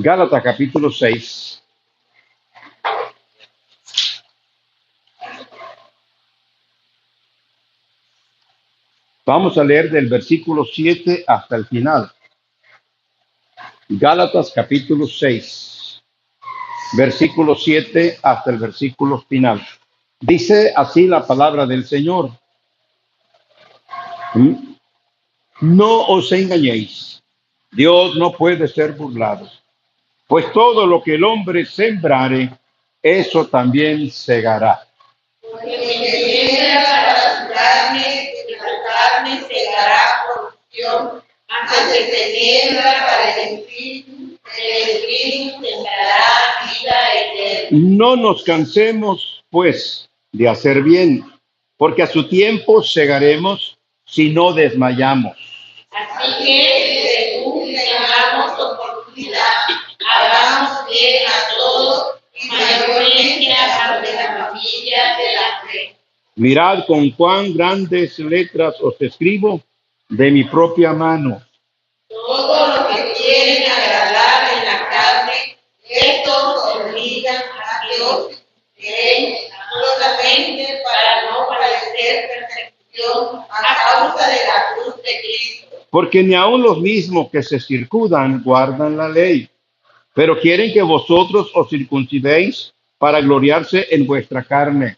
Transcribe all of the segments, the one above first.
Gálatas capítulo 6. Vamos a leer del versículo 7 hasta el final. Gálatas capítulo 6, versículo 7 hasta el versículo final. Dice así la palabra del Señor. No os engañéis. Dios no puede ser burlado. Pues todo lo que el hombre sembrare, eso también segará. Porque el que siembra para su carne, de la carne segará corrupción, mas el que siembra para el espíritu sembrará vida eterna. No nos cansemos, pues, de hacer bien, porque a su tiempo segaremos si no desmayamos. Así que, según tengamos oportunidad, hagamos bien a todos y mayormente a los de la familia de la fe. Mirad con cuán grandes letras os escribo de mi propia mano. Todo lo que quieren agradar en la carne, estos obligan a Dios, solamente para no padecer persecución a causa de la cruz de Cristo. Porque ni aun los mismos que se circundan guardan la ley, pero quieren que vosotros os circuncidéis para gloriarse en vuestra carne.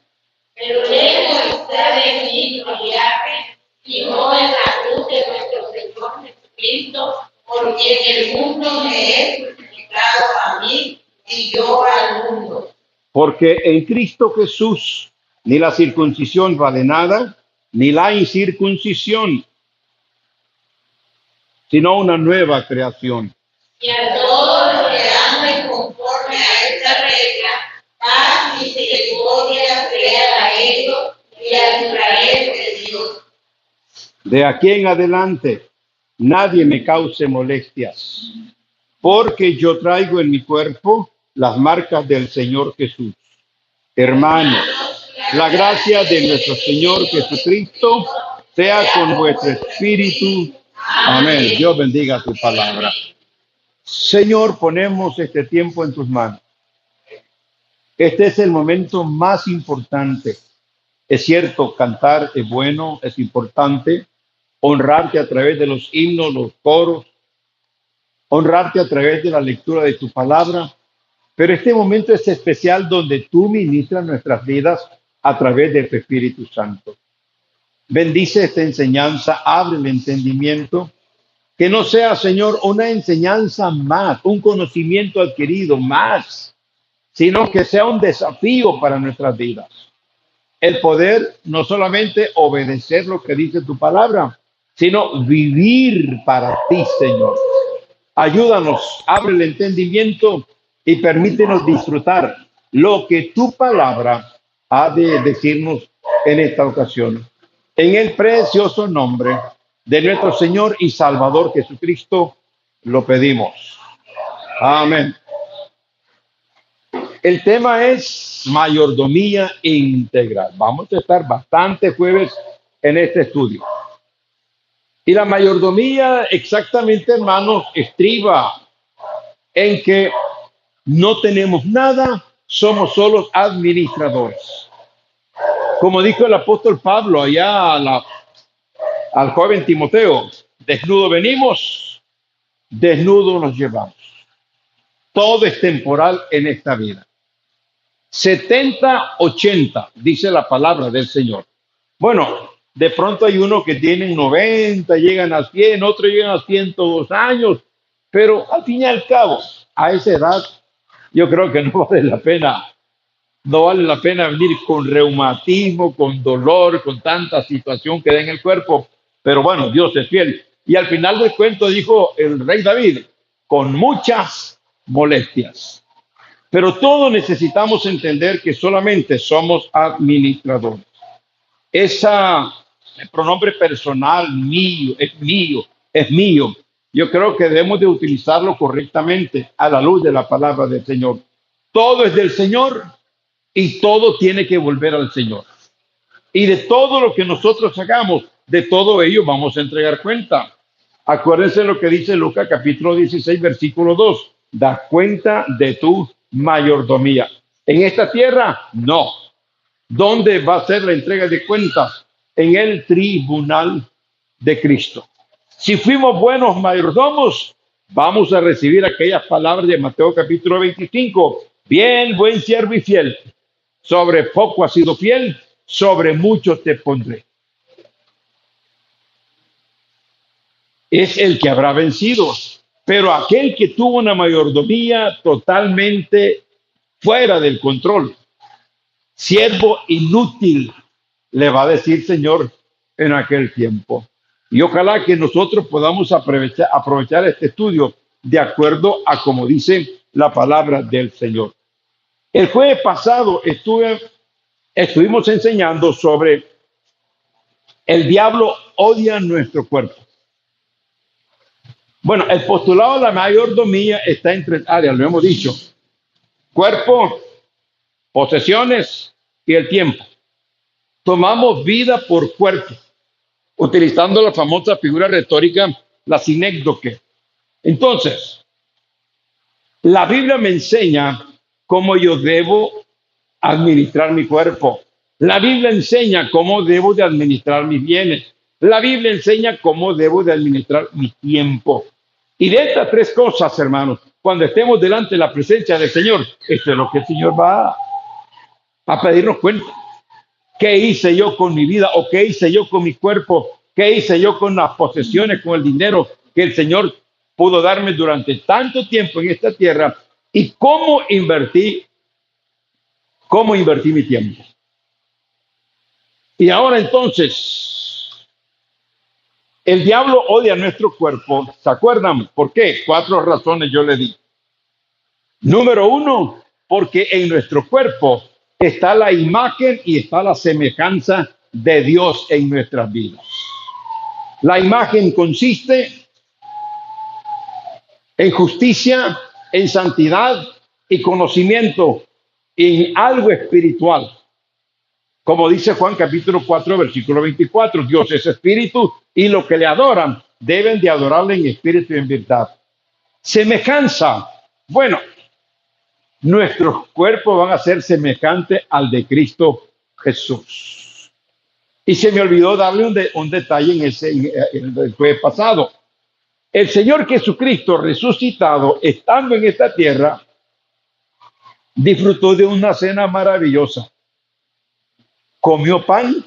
Pero lejos está de mí gloriarme, sino en la cruz de nuestro Señor Jesucristo, porque en el mundo me he crucificado a mí y yo al mundo. Porque en Cristo Jesús ni la circuncisión vale nada, ni la incircuncisión, sino una nueva creación. Y a todos los que anden conforme a esta regla, paz y misericordia sea a ellos y a Israel de Dios. De aquí en adelante, nadie me cause molestias, porque yo traigo en mi cuerpo las marcas del Señor Jesús. Hermanos, la gracia de nuestro Señor Jesucristo sea con vuestro espíritu. Amén. Dios bendiga tu palabra. Señor, ponemos este tiempo en tus manos. Este es el momento más importante. Es cierto, cantar es bueno, es importante. Honrarte a través de los himnos, los coros. Honrarte a través de la lectura de tu palabra. Pero este momento es especial donde tú ministras nuestras vidas a través de tu Espíritu Santo. Bendice esta enseñanza, abre el entendimiento. Que no sea, Señor, una enseñanza más, un conocimiento adquirido más, sino que sea un desafío para nuestras vidas. El poder no solamente obedecer lo que dice tu palabra, sino vivir para ti, Señor. Ayúdanos, abre el entendimiento y permítenos disfrutar lo que tu palabra ha de decirnos en esta ocasión. En el precioso nombre de nuestro Señor y Salvador Jesucristo lo pedimos. Amén. El tema es mayordomía integral. Vamos a estar bastantes jueves en este estudio. Y la mayordomía, exactamente, hermanos, estriba en que no tenemos nada, somos solos administradores. Como dijo el apóstol Pablo allá al joven Timoteo, desnudo venimos, desnudo nos llevamos. Todo es temporal en esta vida. 70-80, dice la palabra del Señor. Bueno, de pronto hay uno que tienen 90, llegan a 100, otros llegan a 102 años, pero al fin y al cabo, a esa edad, yo creo que no vale la pena venir con reumatismo, con dolor, con tanta situación que da en el cuerpo. Pero bueno, Dios es fiel. Y al final del cuento dijo el rey David, con muchas molestias. Pero todos necesitamos entender que solamente somos administradores. El pronombre personal, mío, es mío. Yo creo que debemos de utilizarlo correctamente a la luz de la palabra del Señor. Todo es del Señor y todo tiene que volver al Señor. Y de todo lo que nosotros hagamos, de todo ello vamos a entregar cuenta. Acuérdense lo que dice Lucas capítulo 16, versículo 2. das cuenta de tu mayordomía. En esta tierra, no. ¿Dónde va a ser la entrega de cuentas? En el tribunal de Cristo. Si fuimos buenos mayordomos, vamos a recibir aquellas palabras de Mateo capítulo 25. Bien, buen siervo y fiel. Sobre poco has sido fiel, sobre mucho te pondré. Es el que habrá vencido. Pero aquel que tuvo una mayordomía totalmente fuera del control, siervo inútil, le va a decir Señor en aquel tiempo. Y ojalá que nosotros podamos aprovechar este estudio de acuerdo a como dice la palabra del Señor. El jueves pasado estuvimos enseñando sobre el diablo odia nuestro cuerpo. Bueno, el postulado de la mayordomía está en tres áreas, lo hemos dicho: cuerpo, posesiones y el tiempo. Tomamos vida por cuerpo, utilizando la famosa figura retórica, la sinécdoque. Entonces, la Biblia me enseña cómo yo debo administrar mi cuerpo. La Biblia enseña cómo debo de administrar mis bienes. La Biblia enseña cómo debo de administrar mi tiempo. Y de estas tres cosas, hermanos, cuando estemos delante de la presencia del Señor, esto es lo que el Señor va a pedirnos cuenta. ¿Qué hice yo con mi vida? ¿O qué hice yo con mi cuerpo? ¿Qué hice yo con las posesiones, con el dinero que el Señor pudo darme durante tanto tiempo en esta tierra? ¿Y cómo invertí mi tiempo? Y ahora entonces, el diablo odia nuestro cuerpo. ¿Se acuerdan por qué? 4 razones yo le di. Número 1, porque en nuestro cuerpo está la imagen y está la semejanza de Dios en nuestras vidas. La imagen consiste en justicia, en santidad y conocimiento, en algo espiritual. Como dice Juan capítulo 4, versículo 24, Dios es espíritu y los que le adoran deben de adorarle en espíritu y en verdad. Semejanza. Bueno, nuestros cuerpos van a ser semejantes al de Cristo Jesús. Y se me olvidó darle un detalle en el jueves pasado. El Señor Jesucristo resucitado, estando en esta tierra, disfrutó de una cena maravillosa. Comió pan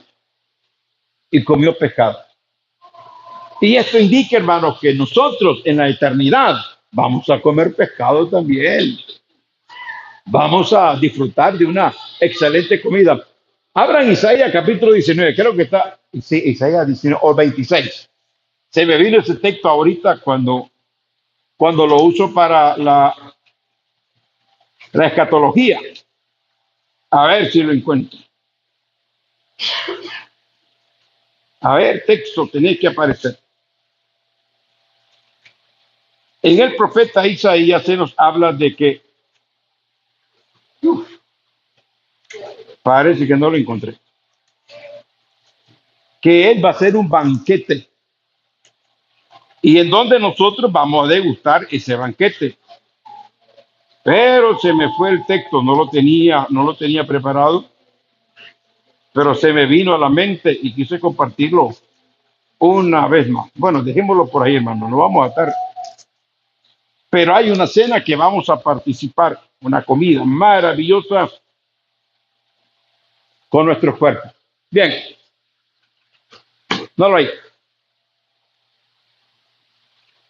y comió pescado. Y esto indica, hermanos, que nosotros en la eternidad vamos a comer pescado también. Vamos a disfrutar de una excelente comida. Abran Isaías capítulo 19, creo que está, sí, Isaías 19 o 26. Se me vino ese texto ahorita cuando lo uso para la escatología. A ver si lo encuentro. A ver, texto, tenía que aparecer. En el profeta Isaías se nos habla de que, parece que no lo encontré, que él va a hacer un banquete y en donde nosotros vamos a degustar ese banquete. Pero se me fue el texto, no lo tenía preparado, pero se me vino a la mente y quise compartirlo una vez más. Bueno, dejémoslo por ahí, hermano, no vamos a estar. Pero hay una cena que vamos a participar, una comida maravillosa con nuestros cuerpos. Bien, no lo hay.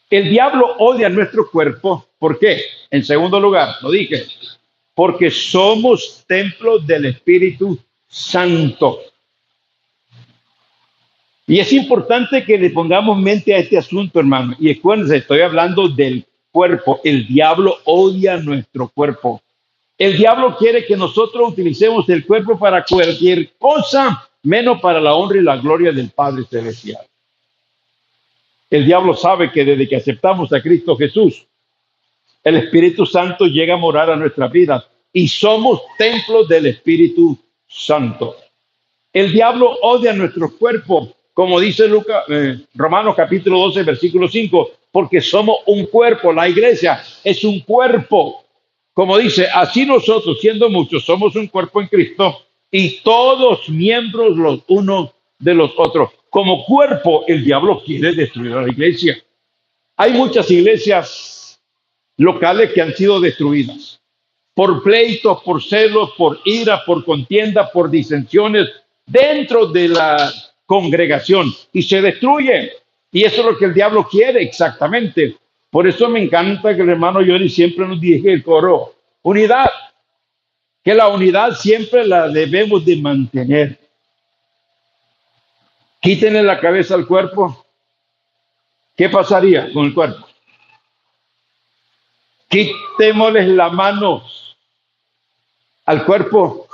El diablo odia nuestro cuerpo. ¿Por qué? En segundo lugar, lo dije, porque somos templos del Espíritu Santo. Y es importante que le pongamos mente a este asunto, hermano. Y acuérdense, estoy hablando del cuerpo. El diablo odia nuestro cuerpo. El diablo quiere que nosotros utilicemos el cuerpo para cualquier cosa, menos para la honra y la gloria del Padre Celestial. El diablo sabe que desde que aceptamos a Cristo Jesús, el Espíritu Santo llega a morar a nuestras vidas y somos templos del Espíritu Santo. El diablo odia nuestro cuerpo, como dice Romanos capítulo 12, versículo 5, porque somos un cuerpo. La iglesia es un cuerpo. Como dice, así nosotros, siendo muchos, somos un cuerpo en Cristo y todos miembros los unos de los otros. Como cuerpo, el diablo quiere destruir a la iglesia. Hay muchas iglesias locales que han sido destruidas por pleitos, por celos, por ira, por contienda, por disensiones dentro de la congregación y se destruye. Y eso es lo que el diablo quiere exactamente. Por eso me encanta que el hermano Yori siempre nos dirige el coro. Unidad, que la unidad siempre la debemos de mantener. Quítenle la cabeza al cuerpo. ¿Qué pasaría con el cuerpo? Quitémosles la mano al cuerpo.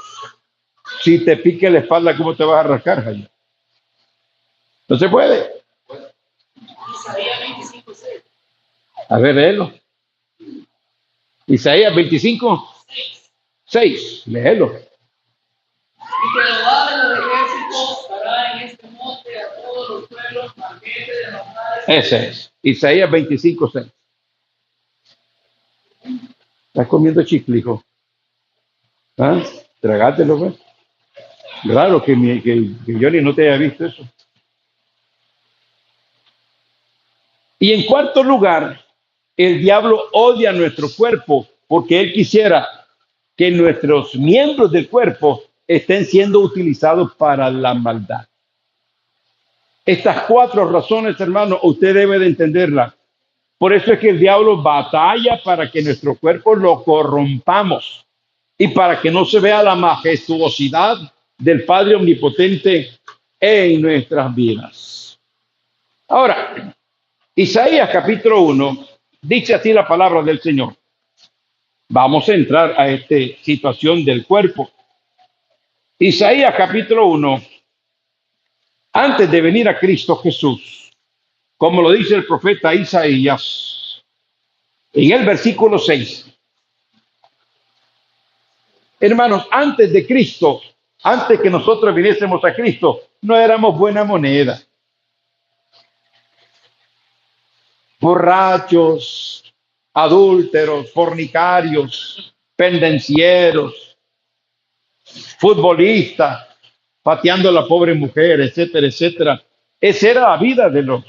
Si te pique la espalda, ¿cómo te vas a rascar, Jaime? No se puede. Isaías 25:6. A ver, léelo. Isaías 25:6. Léelo. Y Jehová de los ejércitos dará en este monte a todos los pueblos banquete de manjares. Ese es. Isaías 25:6. ¿Estás comiendo chicle, hijo? ¿Ah? Tragátelo, pues. Raro que Johnny no te haya visto eso. Y en cuarto lugar, el diablo odia nuestro cuerpo porque él quisiera que nuestros miembros del cuerpo estén siendo utilizados para la maldad. Estas 4 razones, hermano, usted debe de entenderlas. Por eso es que el diablo batalla para que nuestro cuerpo lo corrompamos y para que no se vea la majestuosidad del Padre Omnipotente en nuestras vidas. Ahora, Isaías capítulo 1 dice así la palabra del Señor. Vamos a entrar a esta situación del cuerpo. Isaías capítulo 1, antes de venir a Cristo Jesús, como lo dice el profeta Isaías, en el versículo 6. Hermanos, antes de Cristo, antes que nosotros viniésemos a Cristo, no éramos buena moneda. Borrachos, adúlteros, fornicarios, pendencieros, futbolistas, pateando a la pobre mujer, etcétera, etcétera. Esa era la vida de los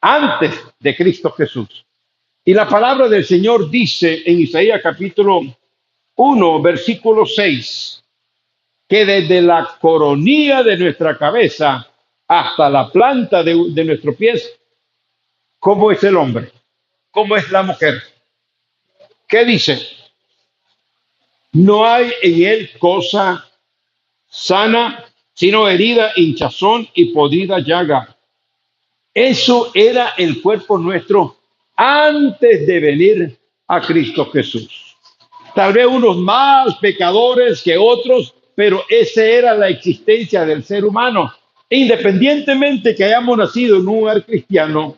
antes de Cristo Jesús. Y la palabra del Señor dice en Isaías capítulo 1, versículo 6, que desde la coronilla de nuestra cabeza hasta la planta de nuestros pies, ¿cómo es el hombre? ¿Cómo es la mujer? ¿Qué dice? No hay en él cosa sana, sino herida, hinchazón y podrida llaga. Eso era el cuerpo nuestro antes de venir a Cristo Jesús. Tal vez unos más pecadores que otros, pero esa era la existencia del ser humano. Independientemente que hayamos nacido en un hogar cristiano,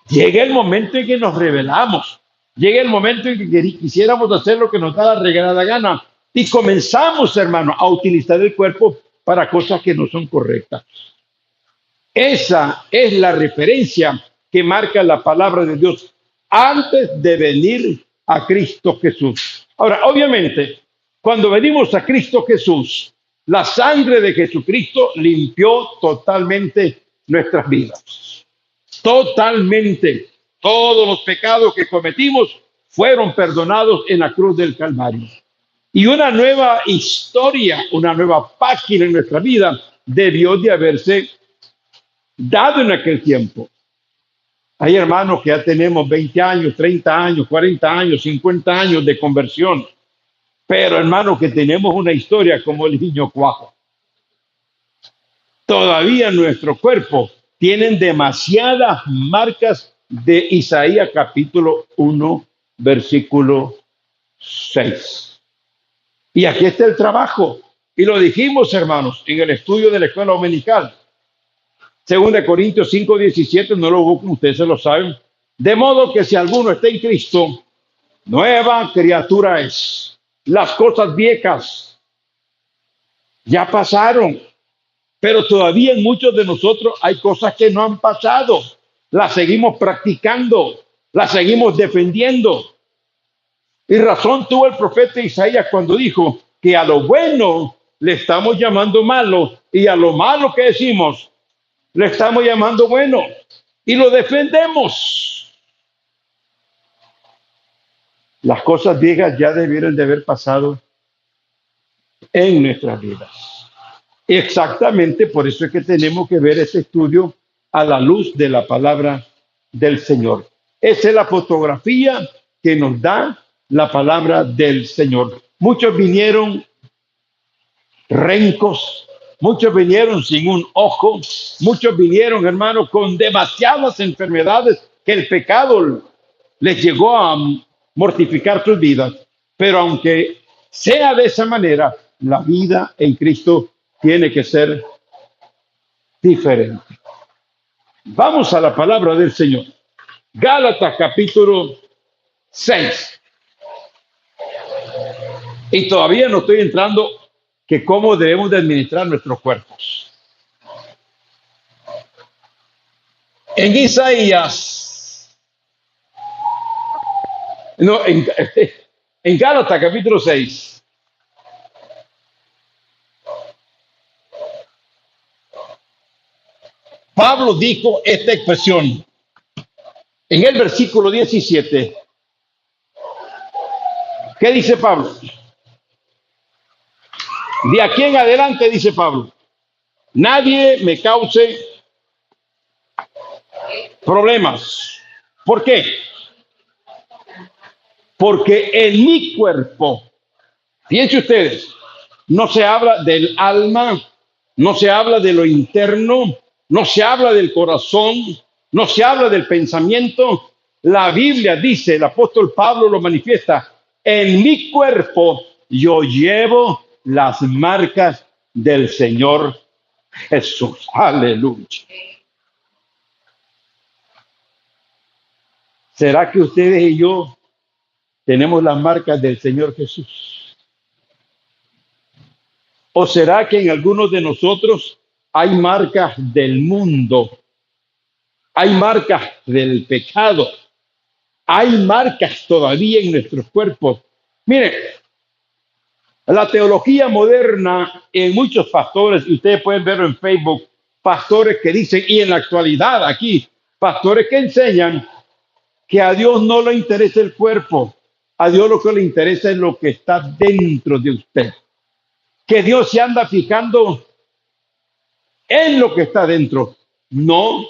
llega el momento en que nos rebelamos. Llega el momento en que quisiéramos hacer lo que nos da la regalada gana. Y comenzamos, hermano, a utilizar el cuerpo para cosas que no son correctas. Esa es la referencia que marca la palabra de Dios antes de venir a Cristo Jesús. Ahora, obviamente, cuando venimos a Cristo Jesús, la sangre de Jesucristo limpió totalmente nuestras vidas. Totalmente. Todos los pecados que cometimos fueron perdonados en la cruz del Calvario. Y una nueva historia, una nueva página en nuestra vida debió de haberse dado en aquel tiempo. Hay hermanos que ya tenemos 20 años, 30 años, 40 años, 50 años de conversión. Pero hermanos que tenemos una historia como el niño cuajo. Todavía nuestro cuerpo tienen demasiadas marcas de Isaías capítulo 1, versículo 6. Y aquí está el trabajo. Y lo dijimos, hermanos, en el estudio de la escuela dominical. 2 Corintios 5, 17, no lo busquen, ustedes se lo saben. De modo que si alguno está en Cristo, nueva criatura es. Las cosas viejas ya pasaron. Pero todavía en muchos de nosotros hay cosas que no han pasado. la seguimos practicando, la seguimos defendiendo. Y razón tuvo el profeta Isaías cuando dijo que a lo bueno le estamos llamando malo y a lo malo que decimos le estamos llamando bueno y lo defendemos. Las cosas viejas ya debieron de haber pasado en nuestras vidas. Exactamente por eso es que tenemos que ver este estudio a la luz de la palabra del Señor. Esa es la fotografía que nos da la palabra del Señor. Muchos vinieron rencos, muchos vinieron sin un ojo, muchos vinieron, hermanos, con demasiadas enfermedades que el pecado les llegó a mortificar sus vidas. Pero aunque sea de esa manera, la vida en Cristo tiene que ser diferente. Vamos a la palabra del Señor. Gálatas capítulo 6. Y todavía no estoy entrando que cómo debemos de administrar nuestros cuerpos. En Isaías, no, en Gálatas capítulo 6, Pablo dijo esta expresión en el versículo 17. ¿Qué dice Pablo? De aquí en adelante, dice Pablo, nadie me cause problemas. ¿Por qué? Porque en mi cuerpo, fíjense ustedes, no se habla del alma, no se habla de lo interno, no se habla del corazón, no se habla del pensamiento. La Biblia dice, el apóstol Pablo lo manifiesta, en mi cuerpo yo llevo las marcas del Señor Jesús. Aleluya. ¿Será que ustedes y yo tenemos las marcas del Señor Jesús? ¿O será que en algunos de nosotros hay marcas del mundo? Hay marcas del pecado. Hay marcas todavía en nuestros cuerpos. Miren, la teología moderna, en muchos pastores, y ustedes pueden verlo en Facebook, pastores que dicen, y en la actualidad aquí, pastores que enseñan que a Dios no le interesa el cuerpo, a Dios lo que le interesa es lo que está dentro de usted. Que Dios se anda fijando en lo que está dentro, no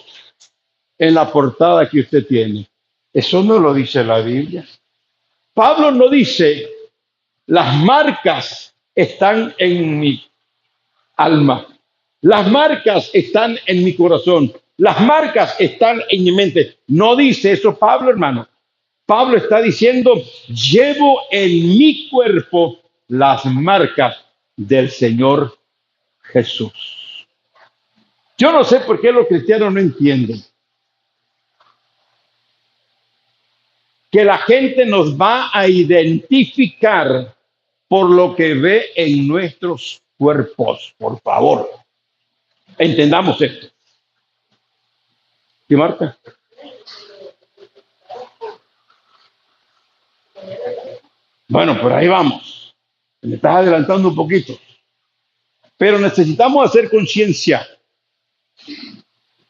en la portada que usted tiene. Eso no lo dice la Biblia. Pablo no dice, las marcas están en mi alma, las marcas están en mi corazón, las marcas están en mi mente. No dice eso Pablo, hermano. Pablo está diciendo, llevo en mi cuerpo las marcas del Señor Jesús. Yo no sé por qué los cristianos no entienden que la gente nos va a identificar por lo que ve en nuestros cuerpos. Por favor, entendamos esto. ¿Y Marta? Bueno, por ahí vamos. Me estás adelantando un poquito. Pero necesitamos hacer conciencia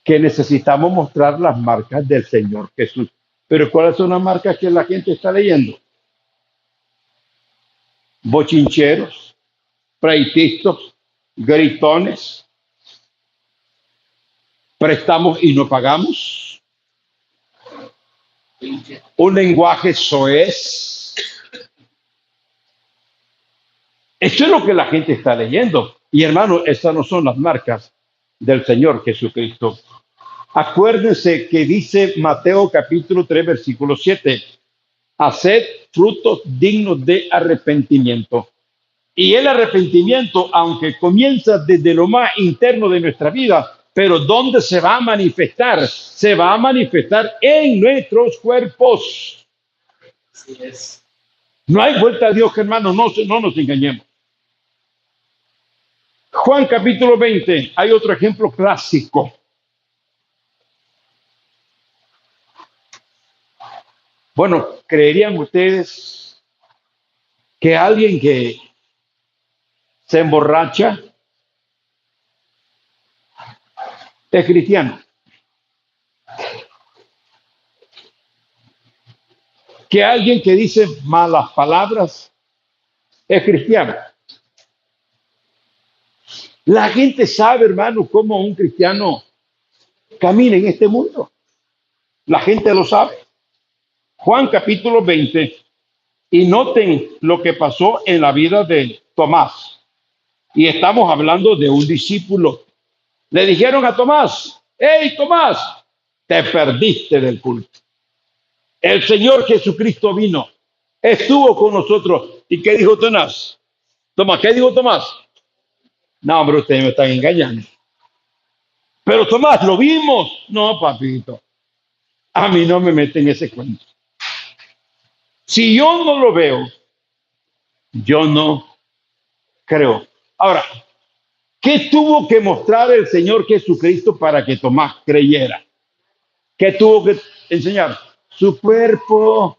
que necesitamos mostrar las marcas del Señor Jesús. Pero ¿cuáles son las marcas que la gente está leyendo? Bochincheros, pleitistas, gritones, prestamos y no pagamos, un lenguaje soez. Esto es lo que la gente está leyendo. Y hermano, estas no son las marcas del Señor Jesucristo. Acuérdense que dice Mateo capítulo 3, versículo 7. Haced frutos dignos de arrepentimiento. Y el arrepentimiento, aunque comienza desde lo más interno de nuestra vida, pero ¿dónde se va a manifestar? Se va a manifestar en nuestros cuerpos. Así es. No hay vuelta a Dios, hermano, no nos engañemos. Juan capítulo 20, hay otro ejemplo clásico. Bueno, ¿creerían ustedes que alguien que se emborracha es cristiano? ¿Que alguien que dice malas palabras es cristiano? La gente sabe, hermano, cómo un cristiano camina en este mundo. La gente lo sabe. Juan capítulo 20, y noten lo que pasó en la vida de Tomás. Y estamos hablando de un discípulo. Le dijeron a Tomás: hey Tomás, te perdiste del culto. El Señor Jesucristo vino, estuvo con nosotros. ¿Y qué dijo Tomás? Tomás, ¿qué dijo Tomás? No, hombre, ustedes me están engañando. Pero Tomás, lo vimos. No, papito, a mí no me meten ese cuento. Si yo no lo veo, yo no creo. Ahora, ¿qué tuvo que mostrar el Señor Jesucristo para que Tomás creyera? ¿Qué tuvo que enseñar? Su cuerpo.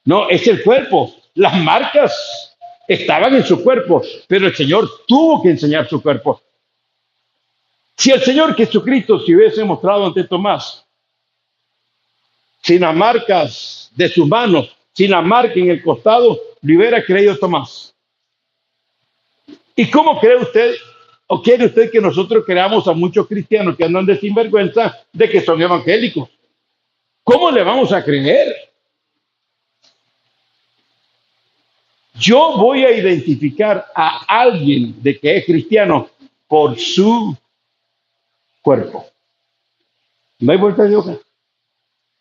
No, es el cuerpo. Las marcas estaban en su cuerpo, pero el Señor tuvo que enseñar su cuerpo. Si el Señor Jesucristo se hubiese mostrado ante Tomás sin las marcas de sus manos, sin la marca en el costado, le hubiera creído Tomás. ¿Y cómo cree usted o quiere usted que nosotros creamos a muchos cristianos que andan de sinvergüenza de que son evangélicos? ¿Cómo le vamos a creer? Yo voy a identificar a alguien de que es cristiano por su cuerpo. No hay vuelta de hoja.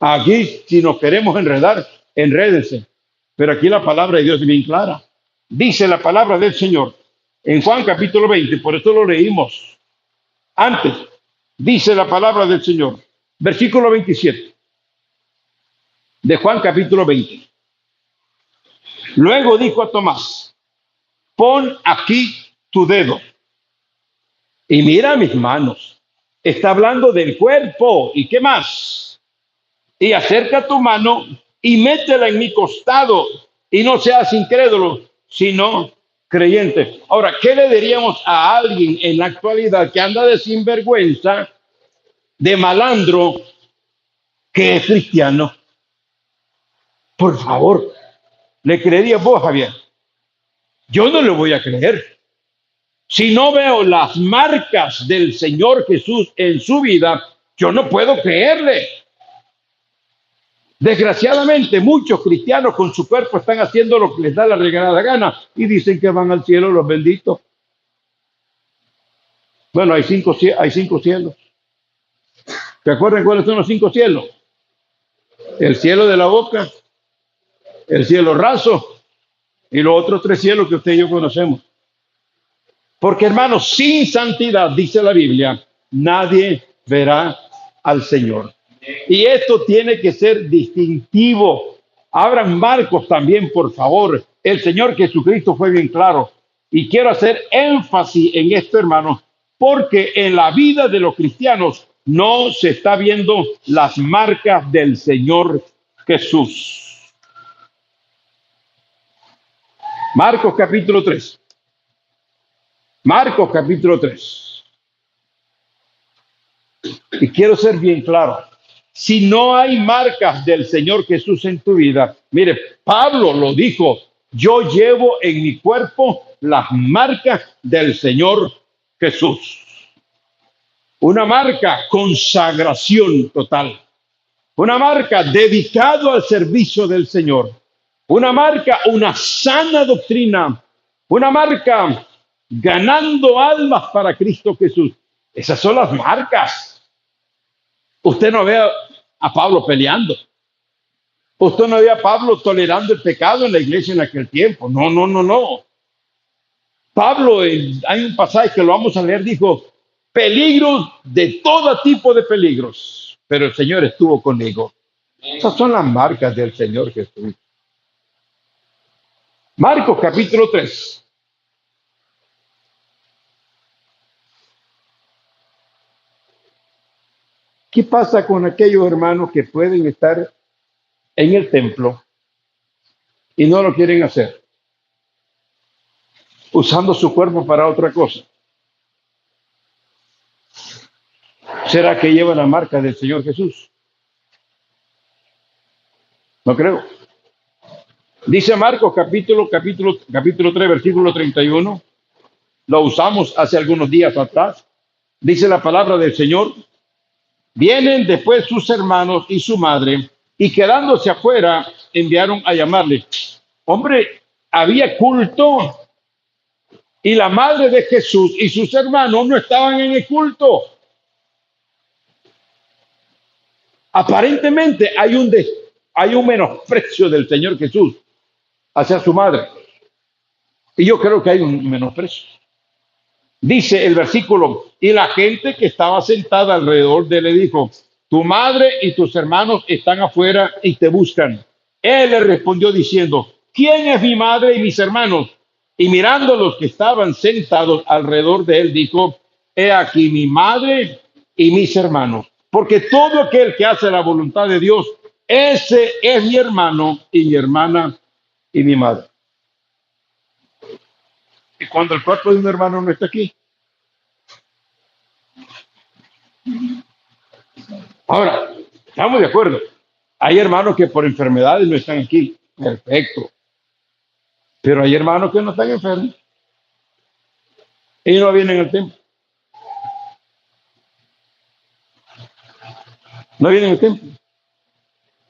Aquí, si nos queremos enredar, enrédense. Pero aquí la palabra de Dios es bien clara. Dice la palabra del Señor en Juan capítulo 20, por eso lo leímos antes. Dice la palabra del Señor, versículo 27 de Juan capítulo 20. Luego dijo a Tomás: pon aquí tu dedo y mira mis manos. Está hablando del cuerpo. ¿Y qué más? Y acerca tu mano y métela en mi costado, y no seas incrédulo, sino creyente. Ahora, ¿qué le diríamos a alguien en la actualidad que anda de sinvergüenza, de malandro, que es cristiano? Por favor, ¿le creería vos, Javier? Yo no le voy a creer. Si no veo las marcas del Señor Jesús en su vida, yo no puedo creerle. Desgraciadamente, muchos cristianos con su cuerpo están haciendo lo que les da la regalada gana y dicen que van al cielo los benditos. Bueno, hay cinco cielos. ¿Se acuerdan cuáles son los cinco cielos? El cielo de la boca, el cielo raso y los otros tres cielos que usted y yo conocemos. Porque, hermanos, sin santidad, dice la Biblia, nadie verá al Señor. Y esto tiene que ser distintivo. Abran Marcos también, por favor. El Señor Jesucristo fue bien claro. Y quiero hacer énfasis en esto, hermanos, porque en la vida de los cristianos no se está viendo las marcas del Señor Jesús. Marcos capítulo 3. Marcos capítulo 3. Y quiero ser bien claro. Si no hay marcas del Señor Jesús en tu vida, mire, Pablo lo dijo: yo llevo en mi cuerpo las marcas del Señor Jesús. Una marca: consagración total. Una marca: dedicado al servicio del Señor. Una marca: una sana doctrina. Una marca: ganando almas para Cristo Jesús. Esas son las marcas. Usted no ve a Pablo peleando. Usted no ve a Pablo tolerando el pecado en la iglesia en aquel tiempo. No, no, no, no. Pablo, hay un pasaje que lo vamos a leer, dijo: peligros de todo tipo de peligros, pero el Señor estuvo conmigo. Esas son las marcas del Señor Jesús. Marcos capítulo 3. ¿Qué pasa con aquellos hermanos que pueden estar en el templo y no lo quieren hacer, usando su cuerpo para otra cosa. ¿Será que lleva la marca del Señor Jesús? No creo. Dice Marcos capítulo 3, versículo 31. Lo usamos hace algunos días atrás. Dice la palabra del Señor. Vienen después sus hermanos y su madre, y quedándose afuera, enviaron a llamarle. Hombre, había culto, y la madre de Jesús y sus hermanos no estaban en el culto. Aparentemente hay un menosprecio del Señor Jesús hacia su madre. Y yo creo que hay un menosprecio. Dice el versículo, y la gente que estaba sentada alrededor de él le dijo, tu madre y tus hermanos están afuera y te buscan. Él le respondió diciendo, ¿quién es mi madre y mis hermanos? Y mirando a los que estaban sentados alrededor de él, dijo, he aquí mi madre y mis hermanos. Porque todo aquel que hace la voluntad de Dios, ese es mi hermano y mi hermana y mi madre. Y cuando el cuerpo de un hermano no está aquí. Ahora, estamos de acuerdo. Hay hermanos que por enfermedades no están aquí. Perfecto. Pero hay hermanos que no están enfermos. Ellos no vienen al templo. No vienen al templo.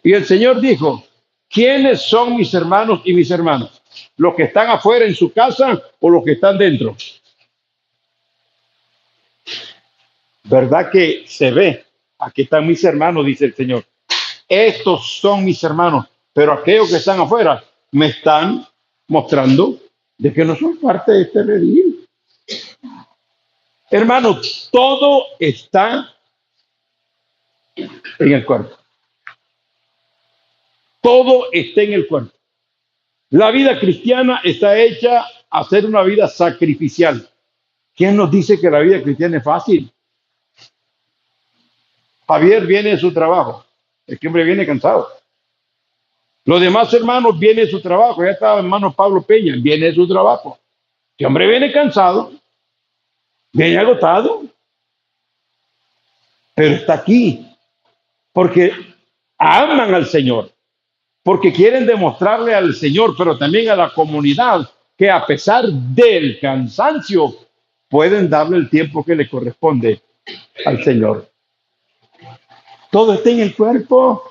Y el Señor dijo, ¿quiénes son mis hermanos y mis hermanas? ¿Los que están afuera en su casa o los que están dentro? ¿Verdad que se ve? Aquí están mis hermanos, dice el Señor. Estos son mis hermanos, pero aquellos que están afuera me están mostrando de que no son parte de este redil. Hermanos, todo está en el cuerpo. Todo está en el cuerpo. La vida cristiana está hecha a ser una vida sacrificial. ¿Quién nos dice que la vida cristiana es fácil? Javier viene de su trabajo. El hombre viene cansado. Los demás hermanos vienen de su trabajo. Ya estaba hermano Pablo Peña, viene de su trabajo. El hombre viene cansado, viene agotado, pero está aquí porque aman al Señor, porque quieren demostrarle al Señor, pero también a la comunidad, que a pesar del cansancio, pueden darle el tiempo que le corresponde al Señor. Todo está en el cuerpo.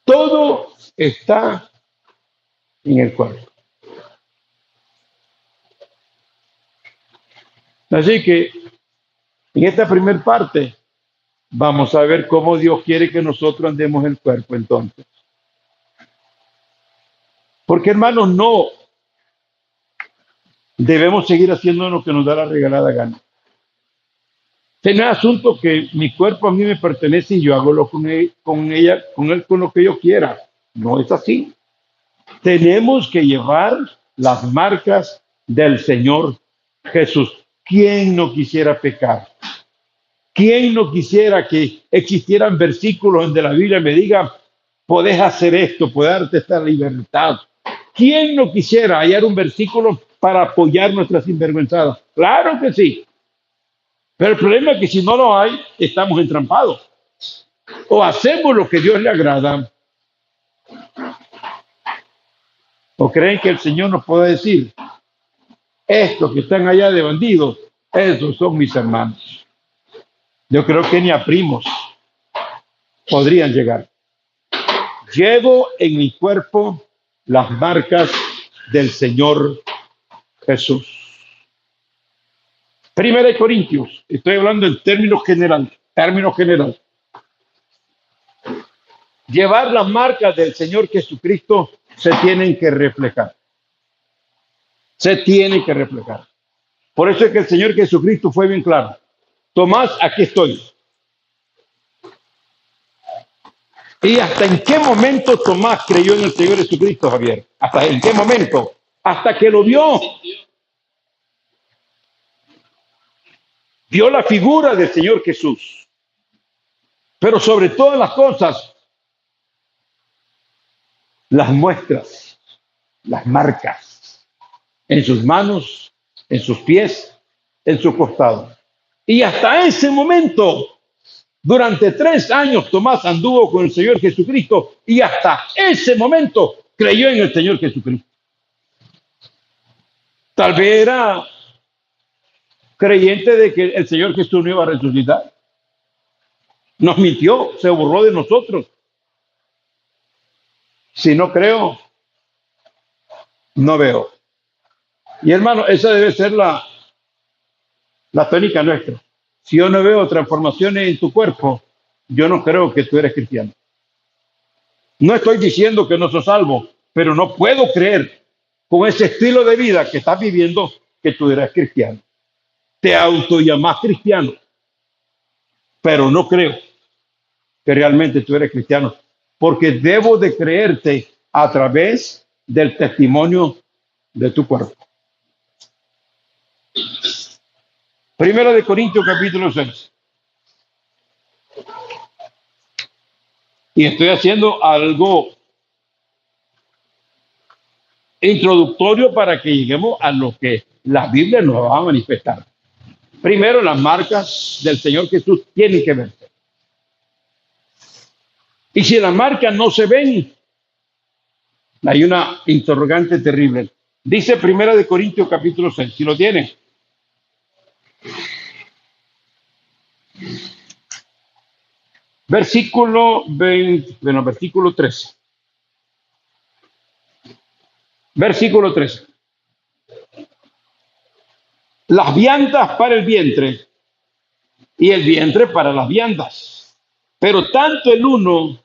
Todo está en el cuerpo. Así que en esta primera parte vamos a ver cómo Dios quiere que nosotros andemos el cuerpo entonces. Porque hermanos, no debemos seguir haciendo lo que nos da la regalada gana. Este no es asunto que mi cuerpo a mí me pertenece y yo hago lo con él, con lo que yo quiera. No es así. Tenemos que llevar las marcas del Señor Jesús. ¿Quién no quisiera pecar? ¿Quién no quisiera que existieran versículos donde la Biblia me diga, podés hacer esto, podés darte esta libertad? ¿Quién no quisiera hallar un versículo para apoyar nuestras sinvergüenzadas? Claro que sí. Pero el problema es que si no lo hay, estamos entrampados. O hacemos lo que Dios le agrada, o creen que el Señor nos puede decir, estos que están allá de bandidos, esos son mis hermanos. Yo creo que ni a primos podrían llegar. Llevo en mi cuerpo las marcas del Señor Jesús. Primera de Corintios, estoy hablando en términos generales. Llevar las marcas del Señor Jesucristo se tienen que reflejar. Se tiene que reflejar. Por eso es que el Señor Jesucristo fue bien claro. Tomás, aquí estoy. ¿Y hasta en qué momento Tomás creyó en el Señor Jesucristo, Javier? ¿Hasta en qué momento? Hasta que lo vio. Vio la figura del Señor Jesús. Pero sobre todas las cosas, las muestras, las marcas en sus manos, en sus pies, en su costado. Y hasta ese momento, durante 3 años, Tomás anduvo con el Señor Jesucristo y hasta ese momento creyó en el Señor Jesucristo. Tal vez era creyente de que el Señor Jesús no iba a resucitar. Nos mintió, se burló de nosotros. Si no creo, no veo. Y hermano, esa debe ser la tónica nuestra. Si yo no veo transformaciones en tu cuerpo, yo no creo que tú eres cristiano. No estoy diciendo que no sos salvo, pero no puedo creer con ese estilo de vida que estás viviendo que tú eres cristiano. Te autollamas cristiano, pero no creo que realmente tú eres cristiano, porque debo de creerte a través del testimonio de tu cuerpo. Primera de Corintios capítulo 6. Y estoy haciendo algo introductorio para que lleguemos a lo que la Biblia nos va a manifestar. Primero, las marcas del Señor Jesús tienen que verse. Y si las marcas no se ven, hay una interrogante terrible. Dice Primera de Corintios capítulo 6, si lo tienen. Versículo 13. Versículo 13. Las viandas para el vientre y el vientre para las viandas. Pero tanto el uno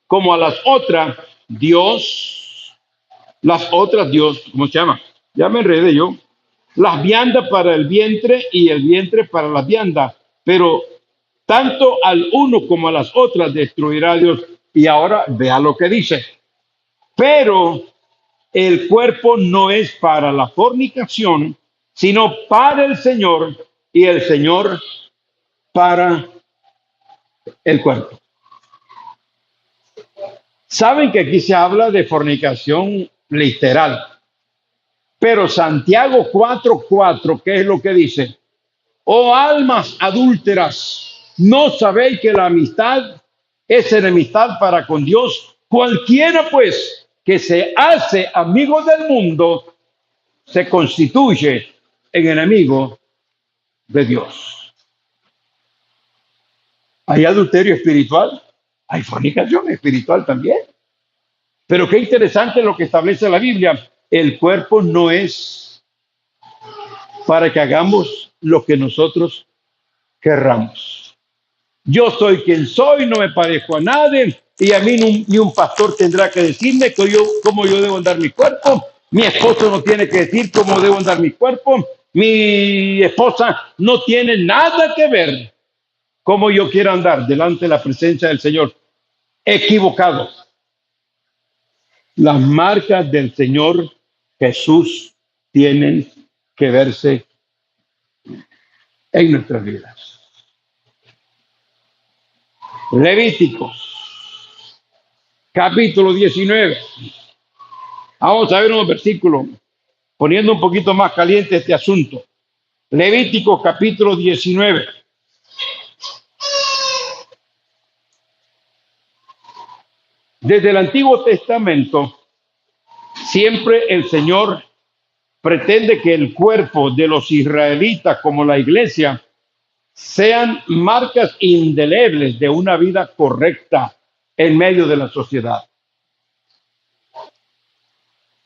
como a las otras, Dios, ¿cómo se llama? Ya me enredé yo. Las viandas para el vientre y el vientre para las viandas. Pero tanto al uno como a las otras destruirá Dios. Y ahora vea lo que dice. Pero el cuerpo no es para la fornicación, sino para el Señor y el Señor para el cuerpo. Saben que aquí se habla de fornicación literal, pero Santiago 4:4, ¿qué es lo que dice? Oh almas adúlteras, ¿no sabéis que la amistad es enemistad para con Dios? Cualquiera pues que se hace amigo del mundo se constituye en enemigo de Dios. ¿Hay adulterio espiritual? Hay fornicación espiritual también. Pero qué interesante lo que establece la Biblia. El cuerpo no es para que hagamos lo que nosotros querramos. Yo soy quien soy, no me parezco a nadie, y a mí ni un pastor tendrá que decirme cómo yo debo andar mi cuerpo. Mi esposo no tiene que decir cómo debo andar mi cuerpo. Mi esposa no tiene nada que ver cómo yo quiero andar delante de la presencia del Señor. Equivocado. Las marcas del Señor Jesús tienen que verse en nuestras vidas. Levíticos, capítulo 19. Vamos a ver unos versículos, poniendo un poquito más caliente este asunto. Levíticos, capítulo 19. Desde el Antiguo Testamento, siempre el Señor pretende que el cuerpo de los israelitas, como la iglesia, sean marcas indelebles de una vida correcta en medio de la sociedad.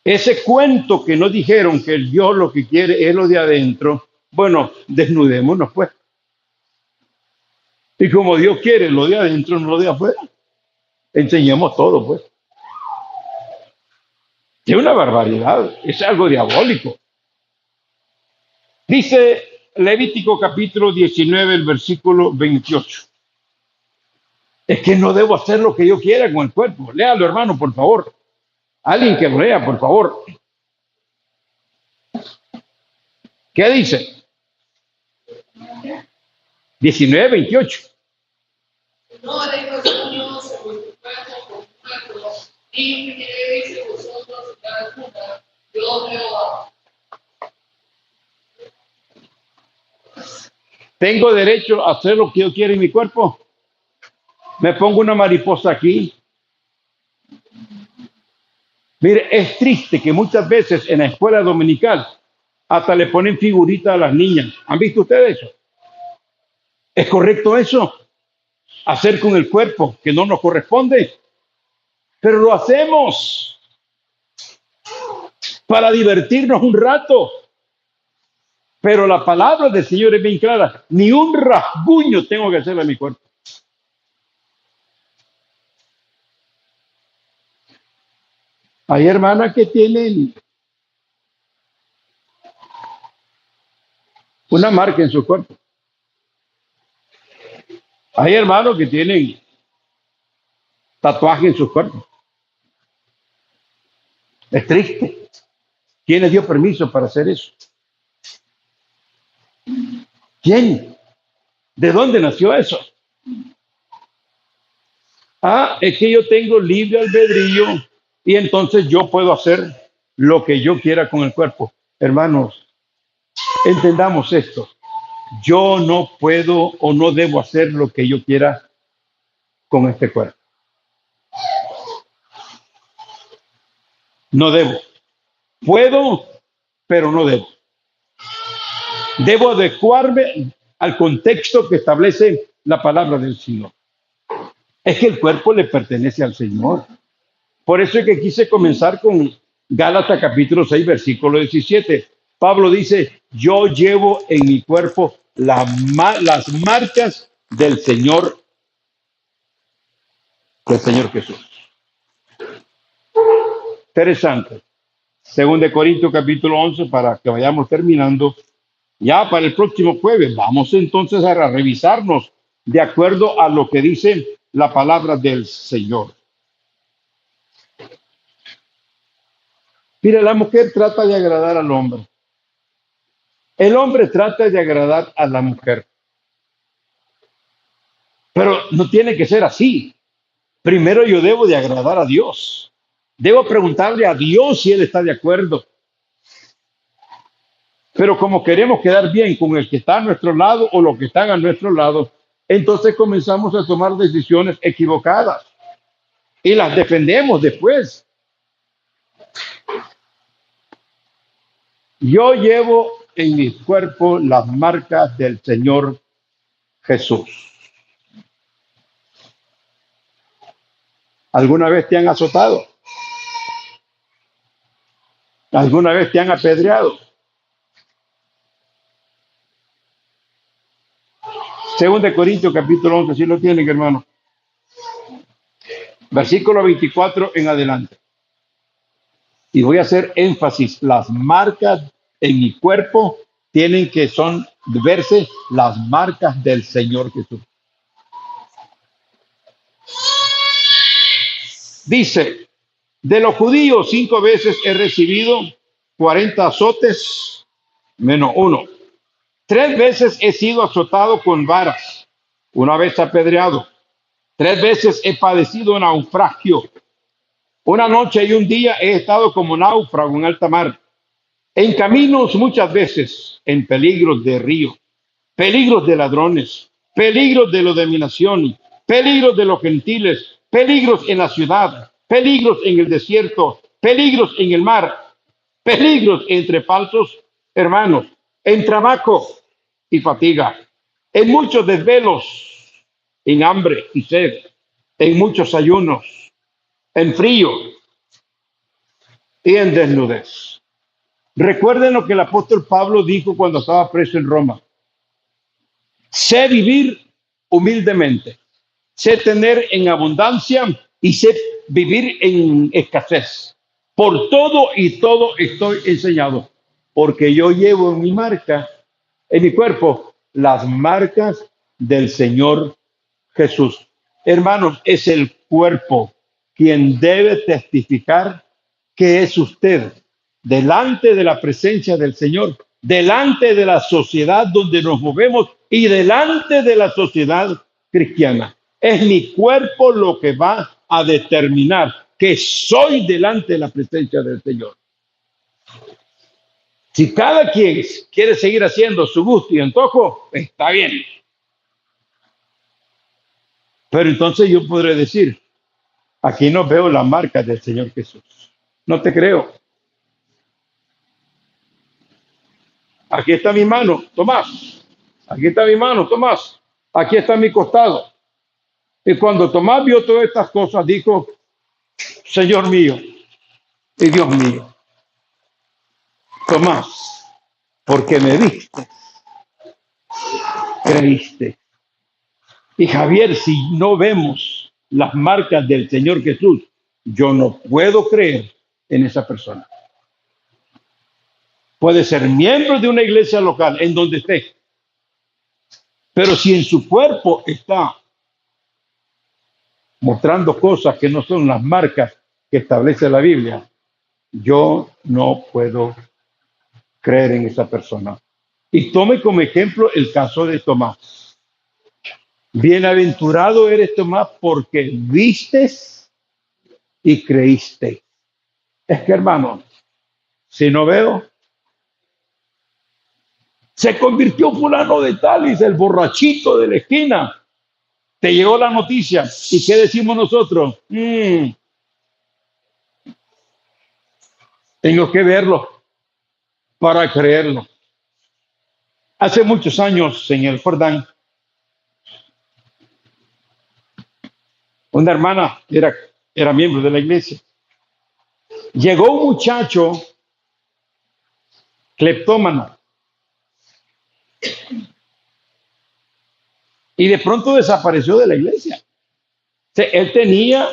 Ese cuento que nos dijeron que el Dios lo que quiere es lo de adentro, bueno, desnudémonos pues. Y como Dios quiere lo de adentro, no lo de afuera, enseñemos todo pues. Es una barbaridad, es algo diabólico. Dice Levítico capítulo 19, el versículo 28. Es que no debo hacer lo que yo quiera con el cuerpo. Léalo, hermano, por favor. Alguien que lo lea, por favor. ¿Qué dice? 19, 28. No dejes niños en tu cuerpo con cuerpo, ni Yo Jehová. ¿Tengo derecho a hacer lo que yo quiero en mi cuerpo? Me pongo una mariposa aquí. Mire, es triste que muchas veces en la escuela dominical hasta le ponen figuritas a las niñas. ¿Han visto ustedes eso? ¿Es correcto eso? Hacer con el cuerpo que no nos corresponde. Pero lo hacemos para divertirnos un rato. Pero la palabra del Señor es bien clara. Ni un rasguño tengo que hacerle a mi cuerpo. Hay hermanas que tienen una marca en su cuerpo. Hay hermanos que tienen tatuaje en su cuerpo. Es triste. ¿Quién les dio permiso para hacer eso? ¿Quién? ¿De dónde nació eso? Ah, es que yo tengo libre albedrío y entonces yo puedo hacer lo que yo quiera con el cuerpo. Hermanos, entendamos esto. Yo no puedo o no debo hacer lo que yo quiera con este cuerpo. No debo. Puedo, pero no debo. Debo adecuarme al contexto que establece la palabra del Señor. Es que el cuerpo le pertenece al Señor. Por eso es que quise comenzar con Gálatas capítulo 6, versículo 17. Pablo dice, yo llevo en mi cuerpo las marcas del Señor Jesús. Interesante. Según de Corintios capítulo 11, para que vayamos terminando. Ya para el próximo jueves vamos entonces a revisarnos de acuerdo a lo que dice la palabra del Señor. Mira, la mujer trata de agradar al hombre. El hombre trata de agradar a la mujer. Pero no tiene que ser así. Primero yo debo de agradar a Dios. Debo preguntarle a Dios si Él está de acuerdo. Pero como queremos quedar bien con el que está a nuestro lado o los que están a nuestro lado, entonces comenzamos a tomar decisiones equivocadas y las defendemos después. Yo llevo en mi cuerpo las marcas del Señor Jesús. ¿Alguna vez te han azotado? ¿Alguna vez te han apedreado? Según de Corintios capítulo 11, si lo tienen, hermano. Versículo 24 en adelante. Y voy a hacer énfasis. Las marcas en mi cuerpo tienen que verse las marcas del Señor Jesús. Dice, de los judíos 5 veces he recibido 40 azotes menos 1. 3 veces he sido azotado con varas, 1 vez apedreado. 3 veces he padecido naufragio. 1 noche y 1 día he estado como náufrago en alta mar. En caminos muchas veces, en peligros de río, peligros de ladrones, peligros de la dominación, peligros de los gentiles, peligros en la ciudad, peligros en el desierto, peligros en el mar, peligros entre falsos hermanos, en trabajo y fatiga, en muchos desvelos, en hambre y sed, en muchos ayunos, en frío y en desnudez. Recuerden lo que el apóstol Pablo dijo cuando estaba preso en Roma. Sé vivir humildemente, sé tener en abundancia y sé vivir en escasez. Por todo y todo estoy enseñado, porque yo llevo en mi marca, en mi cuerpo, las marcas del Señor Jesús. Hermanos, es el cuerpo quien debe testificar que es usted delante de la presencia del Señor, delante de la sociedad donde nos movemos y delante de la sociedad cristiana. Es mi cuerpo lo que va a determinar que soy delante de la presencia del Señor. Si cada quien quiere seguir haciendo su gusto y antojo, está bien. Pero entonces yo podré decir, aquí no veo la marca del Señor Jesús. No te creo. Aquí está mi mano, Tomás. Aquí está mi mano, Tomás. Aquí está mi costado. Y cuando Tomás vio todas estas cosas, dijo, Señor mío y Dios mío, Tomás, porque me viste, creíste. Y Javier, si no vemos las marcas del Señor Jesús, yo no puedo creer en esa persona. Puede ser miembro de una iglesia local, en donde esté. Pero si en su cuerpo está mostrando cosas que no son las marcas que establece la Biblia, yo no puedo creer en esa persona. Y tome como ejemplo el caso de Tomás. Bienaventurado eres, Tomás, porque vistes y creíste. Es que, hermano, si no veo, se convirtió fulano de tal, y el borrachito de la esquina. Te llegó la noticia. ¿Y qué decimos nosotros? Tengo que verlo para creerlo. Hace muchos años en el Jordán, una hermana era miembro de la iglesia. Llegó un muchacho cleptómano y de pronto desapareció de la iglesia. Él tenía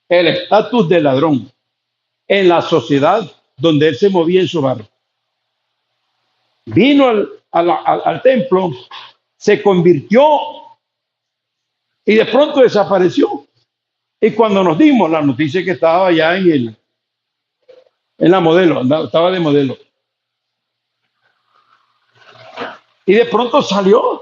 el estatus de ladrón en la sociedad donde él se movía en su barrio. Vino al templo, se convirtió y de pronto desapareció. Y cuando nos dimos la noticia que estaba ya en la modelo, estaba de modelo. Y de pronto salió,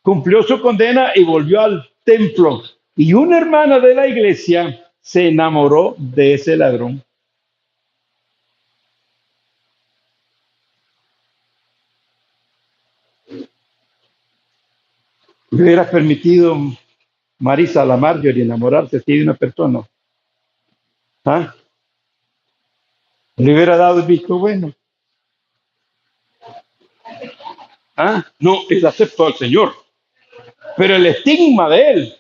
cumplió su condena y volvió al templo. Y una hermana de la iglesia se enamoró de ese ladrón. ¿Le hubieras permitido, Marisa, la Marjorie, enamorarse de una persona? ¿Ah? ¿Le hubiera dado el visto bueno? ¿Ah? No, él aceptó al Señor. Pero el estigma de él,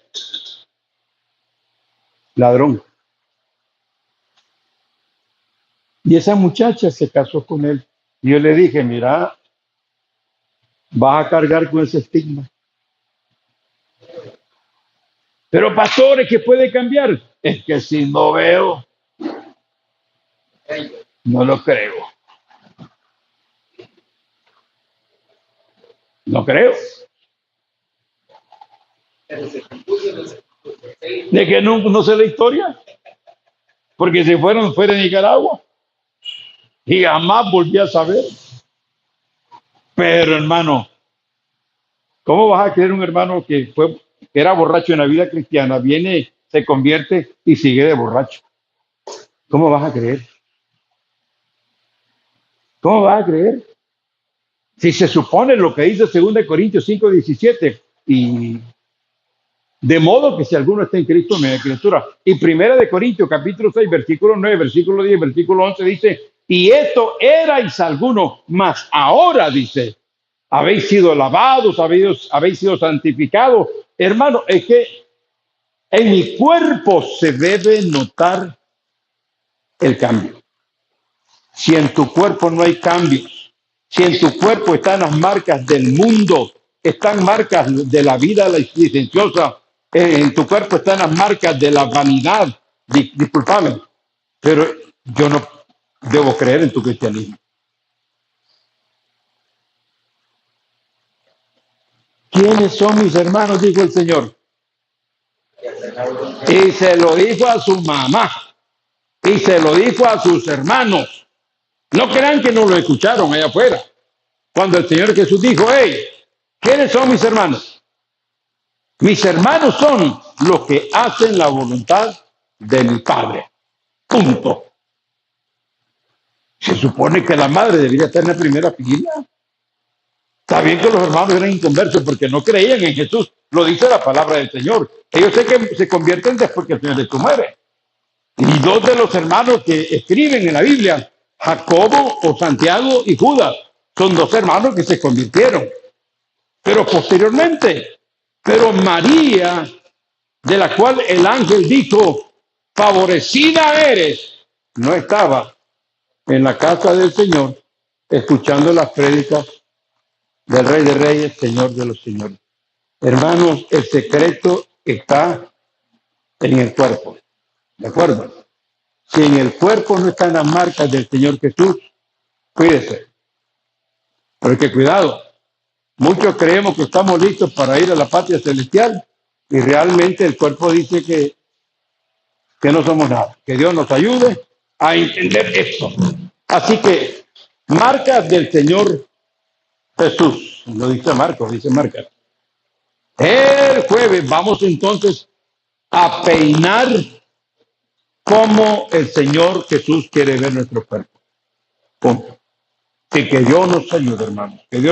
ladrón. Y esa muchacha se casó con él. Y yo le dije, mira, vas a cargar con ese estigma. Pero pastores, ¿qué puede cambiar? Es que si no veo, no lo creo. No creo. De que no sé la historia. Porque se fueron fuera de Nicaragua. Y jamás volví a saber. Pero hermano, ¿cómo vas a creer un hermano que era borracho en la vida cristiana, viene, se convierte y sigue de borracho? ¿Cómo vas a creer? ¿Cómo vas a creer? Si se supone lo que dice 2 Corintios 5:17, y de modo que si alguno está en Cristo, nueva criatura. Y 1 Corintios capítulo 6, versículo 9, versículo 10, versículo 11 dice, y esto erais algunos, mas ahora dice, habéis sido lavados, habéis sido santificados. Hermano, es que en mi cuerpo se debe notar el cambio. Si en tu cuerpo no hay cambios, si en tu cuerpo están las marcas del mundo, están marcas de la vida licenciosa, en tu cuerpo están las marcas de la vanidad, discúlpame, pero yo no debo creer en tu cristianismo. ¿Quiénes son mis hermanos? Dijo el Señor. Y se lo dijo a su mamá. Y se lo dijo a sus hermanos. No crean que no lo escucharon allá afuera. Cuando el Señor Jesús dijo, hey, ¿quiénes son mis hermanos? Mis hermanos son los que hacen la voluntad de mi Padre. Punto. Se supone que la madre debería estar en la primera fila. Está bien que los hermanos eran inconversos porque no creían en Jesús. Lo dice la palabra del Señor. Ellos sé que se convierten después que el Señor Jesús muere. Y dos de los hermanos que escriben en la Biblia, Jacobo o Santiago y Judas, son dos hermanos que se convirtieron. Pero posteriormente, pero María, de la cual el ángel dijo, favorecida eres, no estaba en la casa del Señor escuchando las prédicas del Rey de Reyes, Señor de los Señores. Hermanos, el secreto está en el cuerpo. ¿De acuerdo? Si en el cuerpo no están las marcas del Señor Jesús, cuídese. Porque cuidado, muchos creemos que estamos listos para ir a la patria celestial y realmente el cuerpo dice que no somos nada. Que Dios nos ayude a entender esto. Así que, marcas del Señor Jesús. No dice Marcos, dice marcas. El jueves vamos entonces a peinar cómo el Señor Jesús quiere ver nuestro cuerpo. Punto. Y que Dios nos ayude, hermanos. Que Dios